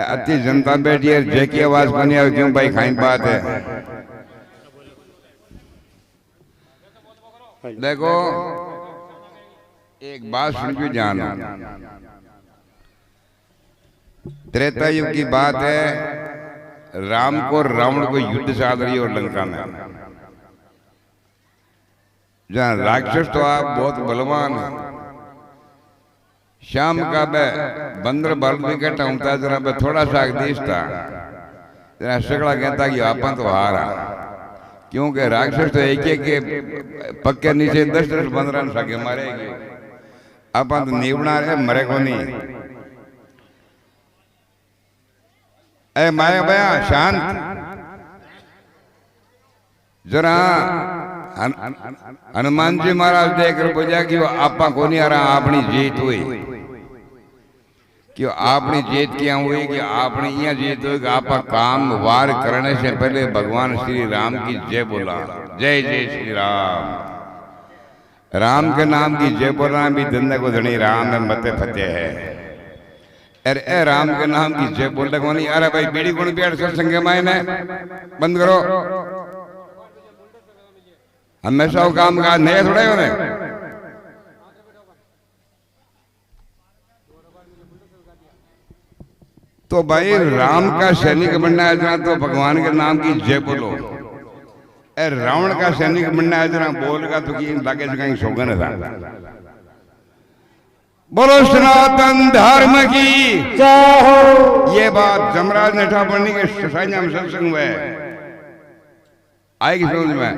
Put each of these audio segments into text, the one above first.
अति जनता बैठी है, जय की आवाज बनी है, क्यों भाई खाई बात है। देखो एक बात सुन के जानो, त्रेता युग की बात है, राम को रावण को युद्ध चाल रही और लंका में, जहां राक्षस तो आप बहुत बलवान है, शाम का बंदर बल विकेट होता जरा थोड़ा सा देश था, जरा सगड़ा कहता कि आप तो हारा, क्योंकि राक्षस तो एक एक पक्के नीचे 10-10 बंदर सके मारेगी, आप तो निवना है मरे को नहीं। ए माया भया शांत जरा, हनुमान जी महाराज देख रहे बोलिया कि आपा को नहीं आ रहा, अपनी जीत हुई, क्यों आपनी जीत क्या हुई कि आपने यह जीत हुई कि आपका काम वार करने से पहले भगवान श्री राम की जय बोला, जय जय श्री राम, राम के नाम की जय बोलना भी धंधे को धनी राम में मते फतेह है। अरे राम के नाम की जय बोलने को नहीं, अरे भाई बीड़ी गुण बिहार सत्संग मायने बंद करो, हमेशा वो काम का नहीं थोड़ा होने। तो भाई राम का सैनिक बनना है जरा तो भगवान के नाम की जय बोलो, रावण का सैनिक बनना है जरा बोलगा तो कि लागे कहीं शोगन था। बोलो सनातन धर्म की जय हो। ये बात जमराज नेठा पढ़ने के सत्संग में आएगी समझ में,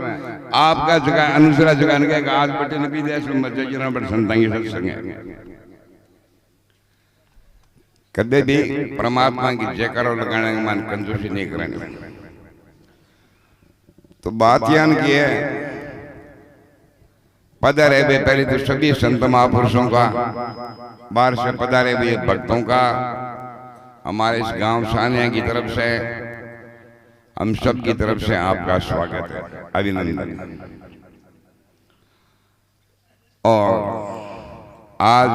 आपका जगह अनुसरा जगह के आज बटे नबी देश में मत जाइए बट संतांगी सत्संग है, कदे भी परमात्मा की जयकारो लगाने के मान कंजूसी नहीं करनी। तो बात यान की है, पधारे भी पहले तो सभी संत महापुरुषों का, बाहर से पधारे भी भक्तों का, हमारे इस गांव सानिया की तरफ से, हम सब की तरफ से आपका स्वागत है, अभिनंदन। और आज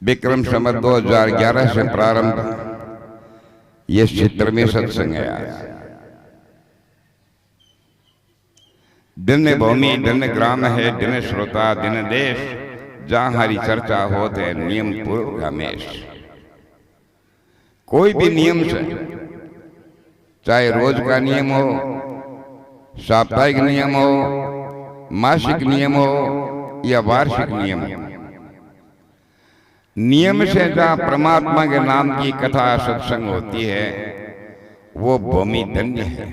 विक्रम संवत 2011 से प्रारंभ ये क्षेत्र में सत्संग है। दिन भूमि दिन ग्राम है, दिन श्रोता दिन देश, जहां हरी चर्चा होते नियम पूर्व हमेश। कोई भी नियम से, चाहे रोज का नियम हो, साप्ताहिक नियम हो, मासिक नियम हो या वार्षिक नियम हो, नियम से जहां परमात्मा के नाम की कथा सत्संग होती है वो भूमि धन्य है।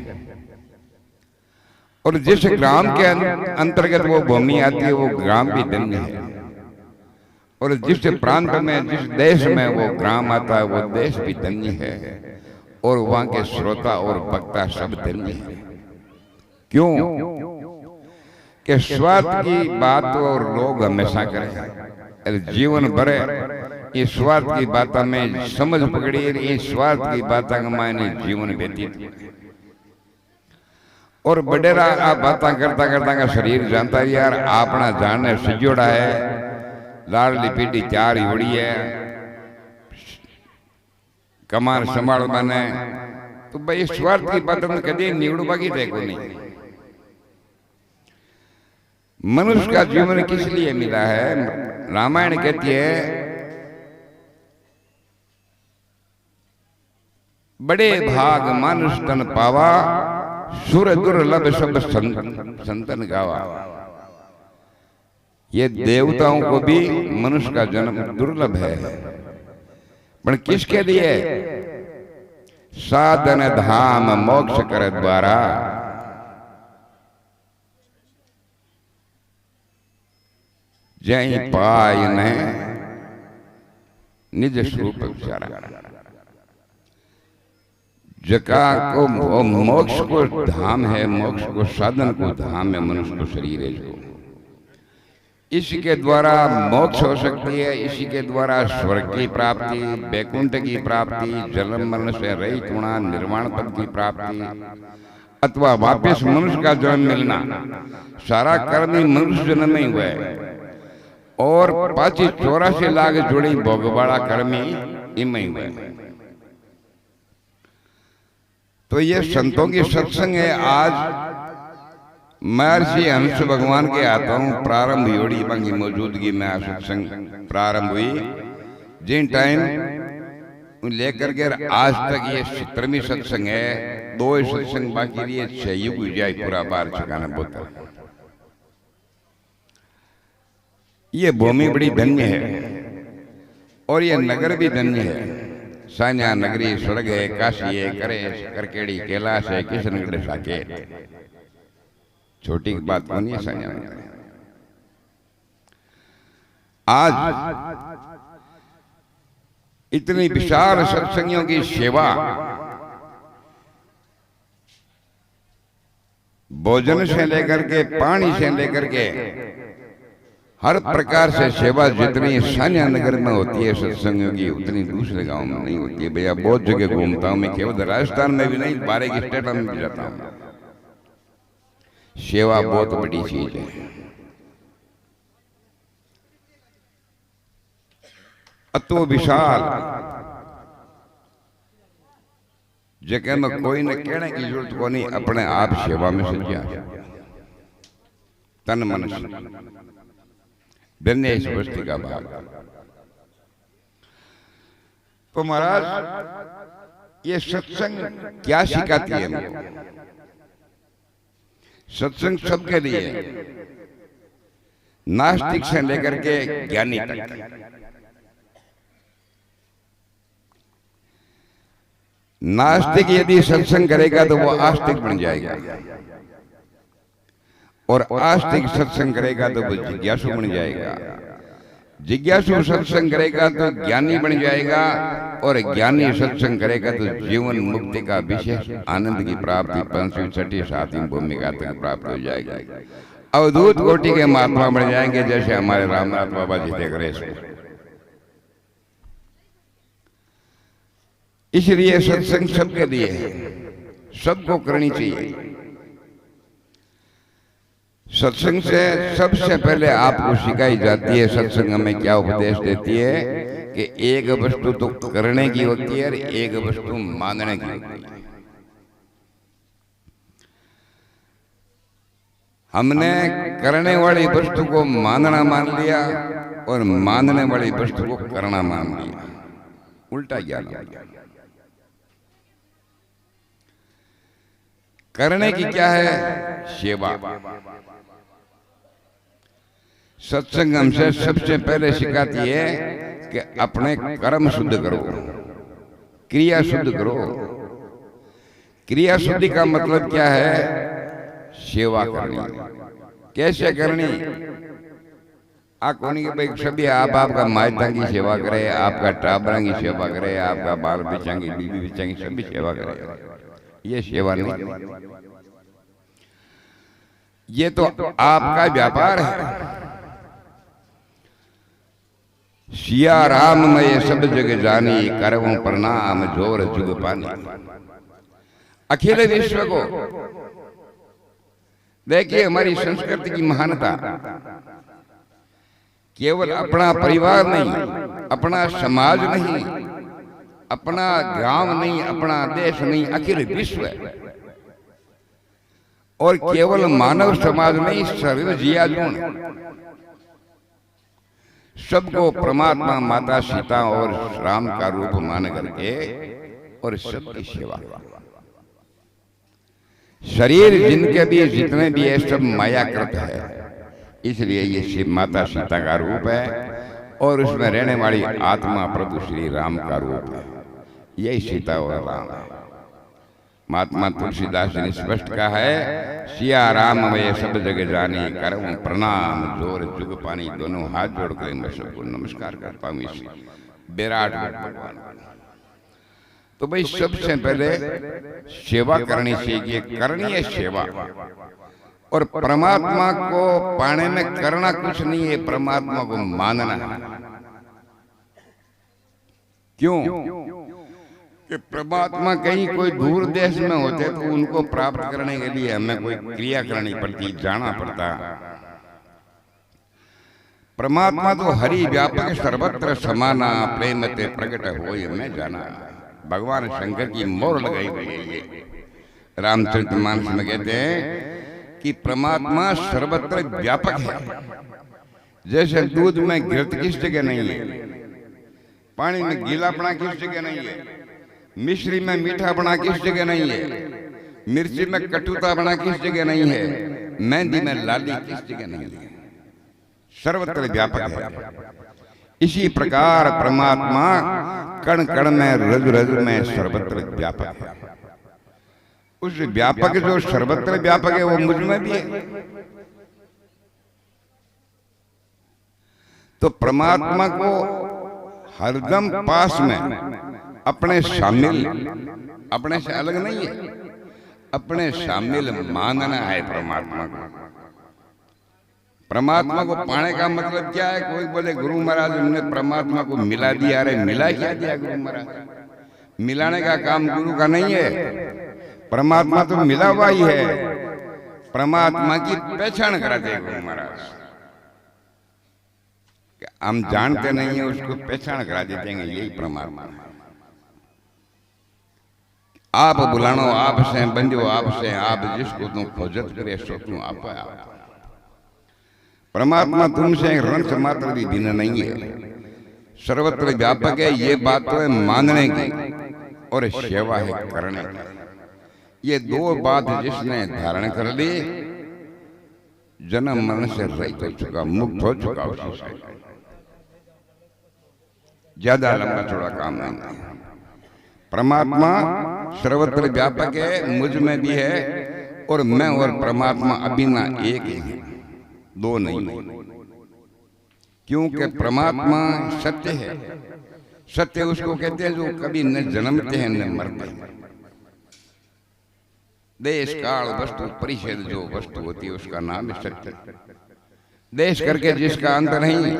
और जिस ग्राम के अंतर्गत वो भूमि आती है वो ग्राम भी धन्य है। और जिस प्रांत में जिस देश में वो ग्राम आता है वो देश भी धन्य है। और वहां के श्रोता और वक्ता सब धन्य है। क्यों कि स्वार्थ की बात और लोग हमेशा करें, जीवन भरे इस स्वार्थ की बात में समझ पकड़ी, इस स्वार्थ की बात मायने जीवन व्यतीत। और बडेरा आ बातें करता करता का शरीर जानता है यार अपना जानने सिजोड़ा है, लाडली पीढ़ी 4 होड़ी है, कमान संभाल बने, तो भाई स्वार्थ की बात में कभी निवड़वा की देखो नहीं। मनुष्य का जीवन किस लिए मिला है? रामायण कहती है बड़े भाग मानुष तन पावा, सुर दुर्लभ सब संतन गावा। ये देवताओं को भी मनुष्य का जन्म दुर्लभ है, पर किसके लिए? साधन धाम मोक्ष कर द्वारा। जय पाय ने निज स्वरूप विचारा। जका को मोक्ष को धाम है, मोक्ष को साधन को धाम है, मनुष्य को शरीर है जो इसी के द्वारा मोक्ष हो सकती है, इसी के द्वारा स्वर्ग की प्राप्ति, वैकुंठ की प्राप्ति, जन्म मरण से रहित होना, निर्वाण पद की प्राप्ति, अथवा वापस मनुष्य का जन्म मिलना। सारा कर्म ही मनुष्य जन्म में हुआ है। और 84 लाख जुड़ी भोगवाड़ा कर्मी इमय हुए। तो ये संतों की सत्संग है। आज महर्षि हंस भगवान के आता हूँ प्रारंभ योड़ी की मौजूदगी में सत्संग प्रारंभ हुई। जिन टाइम लेकर के आज तक ये 17वीं सत्संग है। 2 सत्संग बाकी लिए 6 युग हो जाए पूरा बार ठिकाना बोता। ये भूमि बड़ी धन्य है और ये नगर भी धन्य है। सान्या नगरी स्वर्ग है, काशी है, करे करकेड़ी कैलाश है, किशनगढ़ साकेत। छोटी बात नहीं है सान्या। आज इतनी विशाल सत्संगियों की सेवा, भोजन से लेकर के पानी से लेकर के हर प्रकार से सेवा जितनी सान्या नगर में होती है सत्संगियों की, उतनी दूसरे गांव में नहीं होती है। भैया बहुत जगह घूमता हूं मैं, केवल राजस्थान में भी नहीं, 12 के स्टेट में भी जाता हूं। सेवा बहुत बड़ी चीज है। अतो विशाल जगह में कोई न कहने की जरूरत को नहीं, अपने आप सेवा में सज्जा तन मन धन्य इस वस्तु का भाग। तो महाराज ये सत्संग क्या सिखाती है हमको? सत्संग सबके लिए, नास्तिक से लेकर के ज्ञानी तक। नास्तिक यदि सत्संग करेगा तो वो आस्तिक बन जाएगा, और आस्तिक सत्संग करेगा तो वो जिज्ञासु बन जाएगा। जिज्ञासु सत्संग करेगा तो ज्ञानी बन जाएगा, और ज्ञानी सत्संग करेगा तो जीवन मुक्ति का विशेष आनंद की प्राप्ति 5वीं 6वीं 7वीं भूमिका तक प्राप्त हो जाएगी। अवधूत कोटि के महात्मा बन जाएंगे, जैसे हमारे रामनाथ बाबा जी देख रहे। इसलिए सत्संग सबके लिए है, सबको करनी चाहिए। सत्संग से सबसे पहले आपको सिखाई जाती है, सत्संग हमें क्या उपदेश देती है कि एक वस्तु तो करने की होती है और एक वस्तु मानने की होती है। हमने करने वाली वस्तु को मानना मान लिया और मानने वाली वस्तु को करना मान लिया, उल्टा ज्ञान। करने की क्या है? सेवा। सत्संग हमसे सबसे पहले सिखाती है कि अपने कर्म शुद्ध करो, क्रिया शुद्ध करो। क्रिया शुद्धि का मतलब क्या है? सेवा करनी। कैसे करनी? आकोनी के भाई सभी आप आपका मायता की सेवा करे, आपका टाबरा की सेवा करे, आपका बाल बच्चा की, बीवी बच्चा की सभी सेवा करे। ये सेवा नहीं, ये तो आपका व्यापार है। सिया राम मैं सब जग जानी, करऊं प्रणाम जोर जुग पानी। अखिल विश्व को देखिए, हमारी संस्कृति की महानता केवल अपना परिवार नहीं, अपना समाज नहीं, अपना गांव नहीं, अपना देश नहीं, अखिल विश्व है। और केवल मानव समाज नहीं, सर्व जियाजून सबको परमात्मा माता सीता और राम का रूप मान करके और सबकी सेवा। शरीर जिनके भी जितने भी है सब मायाकृत है, इसलिए ये शिव माता सीता का रूप है, और उसमें रहने वाली आत्मा प्रभु श्री राम का रूप है। यही सीता और राम है। महात्मा तुलसीदास जी ने स्पष्ट कहा है, सिया राम मैं सब जगह जानी, करऊं प्रणाम जोर जुग पानी। दोनों हाथ जोड़कर मैं सबको नमस्कार करता हूँ इस विराट भगवान। तो भाई सबसे पहले सेवा करनी चाहिए, करनी है सेवा। और परमात्मा को पाने में करना कुछ नहीं है, परमात्मा को मानना है। क्यों? कि परमात्मा कहीं कोई दूर देश में होते तो उनको प्राप्त करने के लिए हमें कोई क्रिया करनी पड़ती, जाना पड़ता। परमात्मा तो हरि व्यापक सर्वत्र समाना, प्रेम ते प्रकट होय मैं जाना। भगवान शंकर की मोहर लगाई हुई है ये रामचरितमानस में कहते हैं कि परमात्मा सर्वत्र व्यापक है। जैसे दूध में घृत किस जगह नहीं है, पानी में गीलापना किस जगह नहीं है, मिश्री में मीठापना किस जगह नहीं है, मिर्ची में कटुतापना किस जगह नहीं है, मेहंदी में लाली किस जगह नहीं है, सर्वत्र व्यापक है। इसी प्रकार परमात्मा कण कण में, रज रज में सर्वत्र व्यापक है। उस व्यापक जो सर्वत्र व्यापक है वो मुझ में भी है। तो परमात्मा को हरदम पास में अपने शामिल, अपने से अलग नहीं है, अपने शामिल मानना है परमात्मा को। परमात्मा को पाने का मतलब क्या है? कोई बोले गुरु महाराज हमने परमात्मा को मिला दिया। अरे मिला क्या दिया गुरु महाराज? मिलाने का काम गुरु का नहीं है। परमात्मा तो मिला हुआ ही है। परमात्मा की पहचान कराते हैं गुरु महाराज। हम जानते नहीं है, उसको पहचान करा देते हैं, यही परमात्मा है। आप बुलानो आप से, बंदो आप से, आप जिसको तुम खोजत करे सो तुम आप। परमात्मा तुमसे रंस मात्र भी भिन्न नहीं है, सर्वत्र व्यापक है। ये बात तो है मानने की, और सेवा है करने की। ये दो बात जिसने धारण कर ली, जन्म मरण से रहित हो चुका, मुक्त हो चुका। उसी से ज्यादा लंबा चौड़ा काम नहीं है। परमात्मा सर्वत्र व्यापक है, मुझ में भी है, और मैं और परमात्मा अभिन्न एक ही है, दो नहीं। क्योंकि परमात्मा सत्य है। सत्य उसको कहते हैं जो कभी न जन्मते हैं न मरते हैं। देश काल वस्तु परिच्छेद जो वस्तु होती है उसका नाम है सत्य। देश करके जिसका अंत नहीं,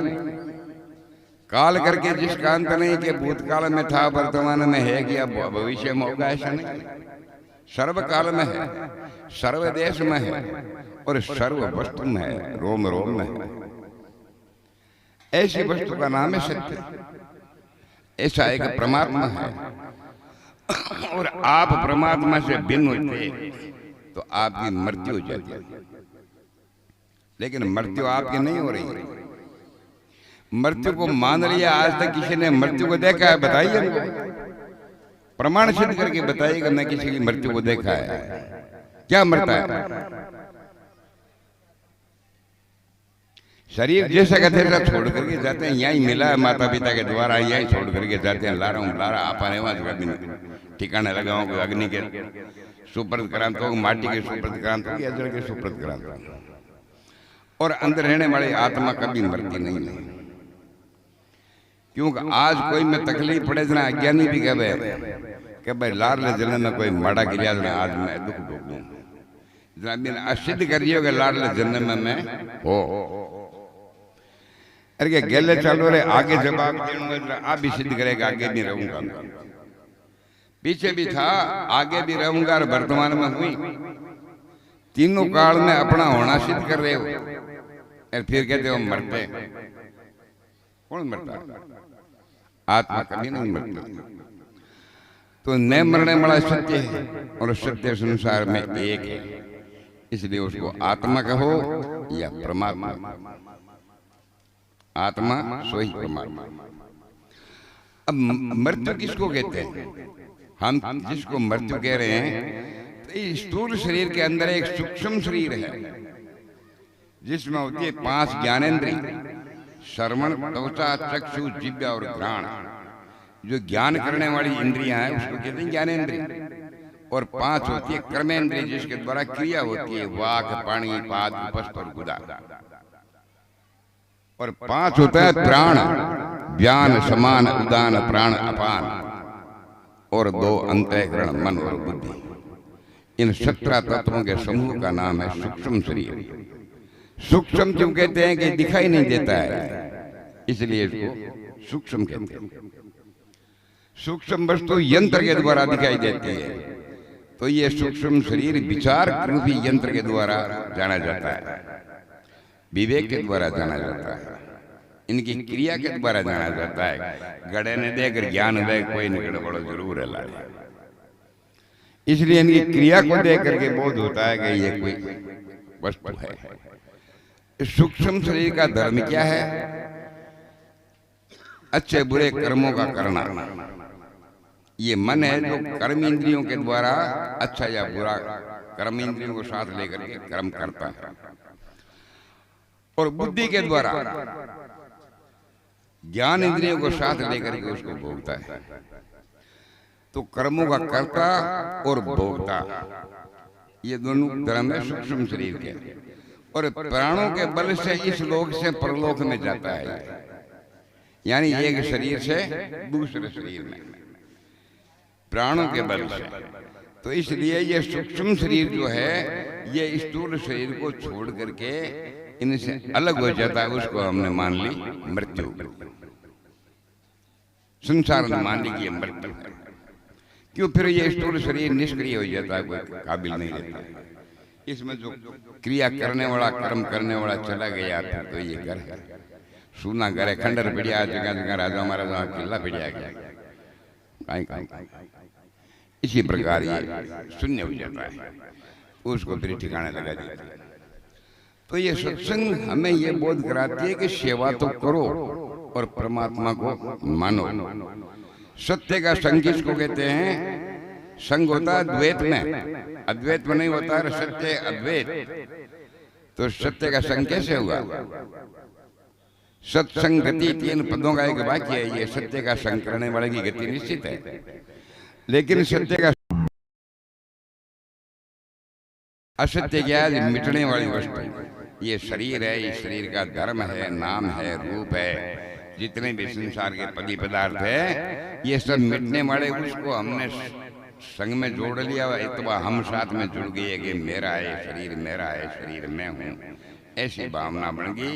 काल करके जिसका अंत नहीं, कि भूतकाल में था, वर्तमान में है, कि अब भविष्य में होगा, ऐसा नहीं। सर्व काल में है, सर्व देश में है, और सर्व वस्तु में है, रोम रोम में है। ऐसी वस्तु का नाम है सत्य। ऐसा एक परमात्मा है। और आप परमात्मा से भिन्न होते तो आपकी मृत्यु हो जाती है। लेकिन मृत्यु आपकी नहीं हो रही है। मृत्यु को मान लिया। आज तक किसी ने मृत्यु को देखा है? बताइए, प्रमाण सिद्ध करके बताइएगा मैं किसी की मृत्यु को देखा है। क्या मरता है? शरीर जैसा का तैसा छोड़ करके जाते हैं। यहीं मिला है माता पिता के द्वारा, यहीं छोड़ करके जाते हैं। लारा हूँ लारा आपने वहां कभी ठिकाने लगाओ, अग्नि के सुप्रत करांत हो, माटी के सुप्रत करांत हो, या जल के सुप्रत करांत हो। और अंदर रहने वाली आत्मा कभी मरती नहीं है। क्योंकि आज कोई में तकलीफ पड़े जना अज्ञानी भी कहे कि भाई लाडले जन्म में कोई माड़ा गिरिया, आज मैं दुख भोगूं। असिद्ध करियो कि लाडले जन्म में मैं हो। अरे गेले चालू रहे, आगे जवाब देना आप भी सिद्ध करेगा, आगे भी रहूंगा, पीछे भी था, आगे भी रहूंगा, और वर्तमान में हुई। तीनों काल में अपना होना सिद्ध कर रहे हो, और फिर कहते हो मरते। कौन मरता? आत्मा कभी नहीं मरती। तो न मरने वाला सत्य है, और सत्य संसार में एक है। इसलिए उसको आत्मा कहो या परमात्मा। आत्मा सोई परमात्मा। अब मृत्यु किसको कहते हैं? हम जिसको मृत्यु कह रहे हैं, तो इस स्थूल शरीर के अंदर एक सूक्ष्म शरीर है, जिसमें होती है 5 ज्ञानेंद्रिय, श्रवण, त्वचा, चक्षु, जिह्वा और घ्राण। जो ज्ञान करने वाली इंद्रियां हैं उसको कहते हैं ज्ञानेंद्रिय। और 5 होती है कर्मेंद्रिय, जिसके द्वारा क्रिया होती है, वाक, पाणी, पाद, उपस्थ और गुदा। और 5 होता है प्राण, व्यान, समान, उदान, प्राण, अपान। और 2 अंतःकरण, मन और बुद्धि। इन 17 तत्वों के समूह का नाम है सूक्ष्म शरीर। सूक्ष्म क्यों कहते हैं? कि दिखाई नहीं देता है, इसलिए इसको सूक्ष्म कहते हैं। सूक्ष्म वस्तु यंत्र के द्वारा दिखाई देती है, तो ये सूक्ष्म शरीर विचार रूपी यंत्र के द्वारा जाना जाता है, विवेक के द्वारा जाना जाता है। इनकी क्रिया के द्वारा जाना जाता है। गड़े ने देकर ज्ञान दे कोई न गड़बड़ जरूर है लाए, इसलिए इनकी क्रिया को देख करके बोध होता है कि ये कोई वस्तु है। सूक्ष्म शरीर का धर्म क्या है? अच्छे बुरे कर्मों का करना। ये मन है जो कर्म इंद्रियों के द्वारा अच्छा या बुरा कर्म इंद्रियों को साथ लेकर के कर्म करता है, और बुद्धि के द्वारा ज्ञान इंद्रियों को साथ लेकर के उसको भोगता है। तो कर्मों का कर्ता और भोगता, ये दोनों धर्म है सूक्ष्म शरीर के। और प्राणों के बल से इस लोक से परलोक में जाता है, यानी एक शरीर से दूसरे शरीर में प्राणों के बल से। तो इसलिए ये सूक्ष्म शरीर जो है ये स्थूल शरीर को छोड़ करके इनसे अलग हो जाता है। उसको हमने मान ली मृत्यु, संसार ने मान ली कि मृत्यु है। क्यों? फिर ये स्थूल शरीर निष्क्रिय हो जाता है, कोई काबिल नहीं रहता। इसमें जो क्रिया करने वाला कर्म करने वाला चला गया फिर तो ये घर है, सूना घर है, खंडर पिड़िया, जगह जगह राजा महाराजा किला पिड़िया गया कहीं। इसी प्रकार ये शून्य हो जाता है, उसको फिर ठिकाने लगा देता है। तो ये सत्संग हमें ये बोध कराती है कि सेवा तो करो और परमात्मा को मानो। सत्य का संग किसको कहते हैं? संग होता है द्वैत में, अद्वैत में नहीं होता है सत्य अद्वैत। तो सत्य का संग कैसे हुआ? सत्संग गति 3 पदों का एक वाक्य है। ये सत्य का संग करने वाले की गति निश्चित है, लेकिन सत्य का असत्य क्या है? मिटने वाली वस्तु। ये शरीर है, इस शरीर का धर्म है, नाम है, रूप है, जितने भी संसार के पदी पदार्थ है ये सब मिटने वाले। उसको हमने संग में जोड़ लिया, इतना हम साथ में जुड़ गए कि मेरा है शरीर, मेरा है शरीर, मैं हूँ, ऐसी भावना बन गई।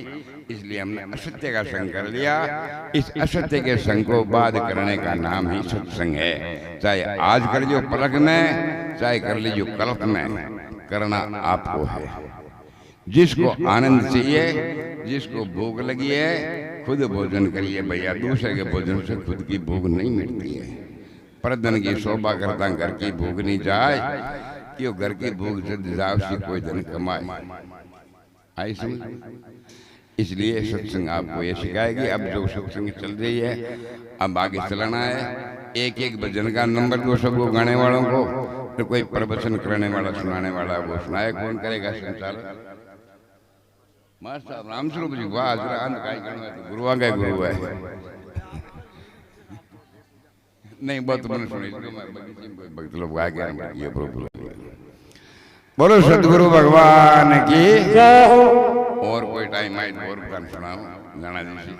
इसलिए हमने असत्य का संग कर लिया। इस असत्य के संग को बाध करने का नाम ही सत्संग है। चाहे आज कर लो पलक में, चाहे कर लीजिए कल्प में, करना आपको है। जिसको आनंद चाहिए, जिसको भूख लगी है, खुद भोजन करिए भैया। दूसरे के भोजन से खुद की भूख नहीं मिटती है। परधन की शोभा करता घर की भूख नहीं जाए, क्यों घर की भूख से जाओ से कोई धन कमाए। आई समझ? इसलिए सत्संग आपको ये सिखाएगी। अब जो सत्संग चल रही है अब आगे चलाना है। एक एक भजन का नंबर दो सबको, गाने वालों को, तो कोई प्रवचन करने वाला सुनाने वाला वो सुनाए। कौन करेगा संचालन? मास्टर साहब राम स्वरूप जी। वाह, गुरु आ गए, गुरु है नहीं बहुत मैंने सुनी भक्त लोग आ गया। ये बोलो सतगुरु भगवान की। और कोई टाइम आए और सुनाओ गाना जी।